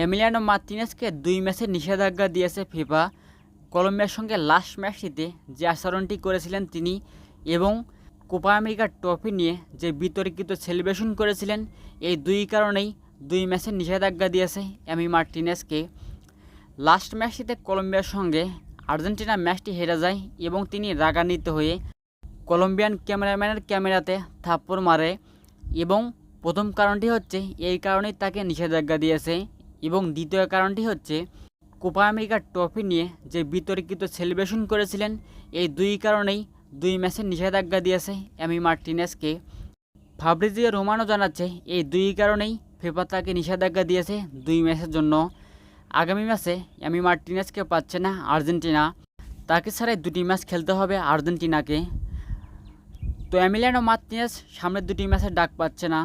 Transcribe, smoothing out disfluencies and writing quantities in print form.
Emiliano মার্তিনেজকে 2 ম্যাচের নিষেধাজ্ঞা দিয়েছে ফিফা। কলম্বিয়ার সঙ্গে লাস্ট ম্যাচটিতে যে আচরণটি করেছিলেন তিনি এবং কোপা আমেরিকার ট্রফি নিয়ে যে বিতর্কিত সেলিব্রেশন করেছিলেন, এই 2 কারণেই 2 ম্যাচের নিষেধাজ্ঞা দিয়েছে এমি মার্টিনেজকে। লাস্ট ম্যাচটিতে কলম্বিয়ার সঙ্গে আর্জেন্টিনা ম্যাচটি হেরে যায় এবং তিনি রাগান্বিত হয়ে কলম্বিয়ান ক্যামেরাম্যানের ক্যামেরাতে থাপ্পড় মারে এবং প্রথম কারণটি হচ্ছে এই কারণেই তাকে নিষেধাজ্ঞা দিয়েছে এবং দ্বিতীয় কারণটি হচ্ছে কোপা আমেরিকার ট্রফি নিয়ে যে বিতর্কিত সেলিব্রেশন করেছিলেন, এই 2 কারণেই 2 ম্যাচের নিষেধাজ্ঞা দিয়েছে এমি মার্টিনেজকে। ফাব্রিজিও রোমানো জানাচ্ছে এই 2 কারণেই ফিফা তাকে নিষেধাজ্ঞা দিয়েছে 2 ম্যাচের জন্য। আগামী ম্যাচে এমি মার্টিনেজকে পাচ্ছে না আর্জেন্টিনা, তাকে ছাড়াই 2টি ম্যাচ খেলতে হবে আর্জেন্টিনাকে। তো এমিলিয়ানো মার্টিনেজ সামনের 2টি ম্যাচের ডাক পাচ্ছে না।